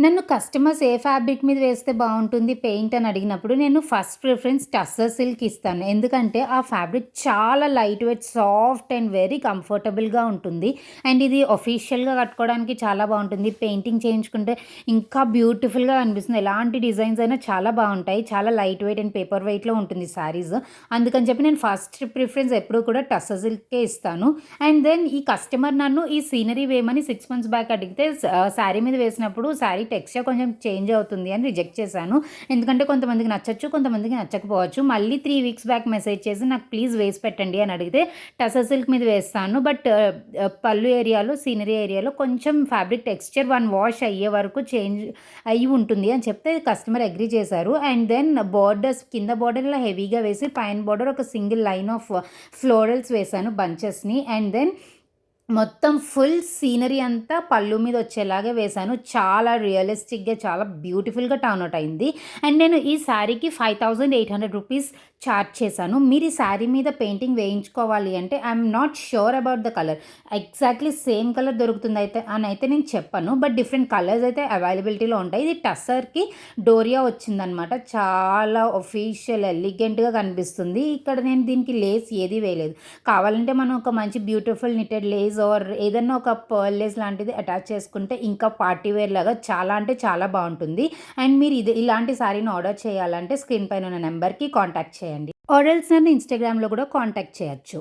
నన్ను కస్టమర్స్ ఏ ఫ్యాబ్రిక్ మీద వేస్తే బావుంటుంది పెయింట్ అని అడిగినప్పుడు నేను ఫస్ట్ ప్రిఫరెన్స్ టస్సర్ సిల్క్ ఇస్తాను. ఎందుకంటే ఆ ఫ్యాబ్రిక్ చాలా light weight, soft and very కంఫర్టబుల్‌గా ఉంటుంది. అండ్ ఇది ఆఫీషియల్‌గా కట్టుకోవడానికి చాలా బావుంటుంది. పెయింటింగ్ చేయించుకుంటే ఇంకా బ్యూటిఫుల్‌గా అనిపిస్తుంది. ఎలాంటి డిజైన్స్ అయినా చాలా బావుంటాయి. చాలా లైట్ వెయిట్ అండ్ పేపర్ వెయిట్‌లో ఉంటుంది శారీస్. అందుకని చెప్పి నేను ఫస్ట్ ప్రిఫరెన్స్ ఎప్పుడూ కూడా టస్సర్ సిల్క్‌కే ఇస్తాను. అండ్ దెన్ ఈ కస్టమర్ నన్ను ఈ సీనరీ వేయమని 6 మంత్స్ బ్యాక్ అడిగితే శారీ మీద వేసినప్పుడు శారీ టెక్స్చర్ కొంచెం చేంజ్ అవుతుంది అని రిజెక్ట్ చేశాను. ఎందుకంటే కొంతమందికి నచ్చొచ్చు, కొంతమందికి నచ్చకపోవచ్చు. మళ్ళీ 3 వీక్స్ బ్యాక్ మెసేజ్ చేసి నాకు ప్లీజ్ వేసి పెట్టండి అని అడిగితే టసర్ సిల్క్ మీద వేస్తాను. బట్ పళ్ళు ఏరియాలో, సీనరీ ఏరియాలో కొంచెం ఫ్యాబ్రిక్ టెక్స్చర్ 1 వాష్ అయ్యే వరకు చేంజ్ అయ్యి ఉంటుంది అని చెప్తే కస్టమర్ అగ్రీ చేశారు. అండ్ దెన్ బోర్డర్స్ కింద బోర్డర్ ఇలా హెవీగా వేసి పైన బోర్డర్ ఒక సింగిల్ లైన్ ఆఫ్ ఫ్లోరల్స్ వేశాను బంచెస్‌ని. అండ్ దెన్ మొత్తం ఫుల్ సీనరీ అంతా పళ్ళు మీద వచ్చేలాగా వేశాను. చాలా రియలిస్టిక్‌గా, చాలా బ్యూటిఫుల్‌గా టర్న్ ఔట్ అయింది. అండ్ నేను ఈ శారీకి 5800 రూపీస్ చార్జ్ చేశాను. మీరు ఈ శారీ మీద పెయింటింగ్ వేయించుకోవాలి అంటే I'm not sure about the colour. Exactly same colour దొరుకుతుంది అయితే నేను చెప్పను. బట్ డిఫరెంట్ కలర్స్ అయితే అవైలబిలిటీలో ఉంటాయి. ఇది టస్సర్‌కి డోరియా వచ్చిందనమాట. చాలా ఒఫీషియల్, ఎలిగెంట్‌గా కనిపిస్తుంది. ఇక్కడ నేను దీనికి లేస్ ఏది వేయలేదు. కావాలంటే మనం ఒక మంచి బ్యూటిఫుల్ నిటెడ్ లేస్ ఆర్ ఏదన్నా ఒక పర్ల్ లేస్ లాంటిది అటాచ్ చేసుకుంటే ఇంకా పార్టీ వేర్ లాగా చాలా అంటే చాలా బాగుంటుంది. అండ్ మీరు ఇలాంటి శారీని ఆర్డర్ చేయాలంటే స్క్రీన్ పైన ఉన్న నెంబర్కి కాంటాక్ట్ చేయండి. ఆర్ ఎల్స్ నన్ను ఇన్‌స్టాగ్రామ్‌లో కూడా కాంటాక్ట్ చేయొచ్చు.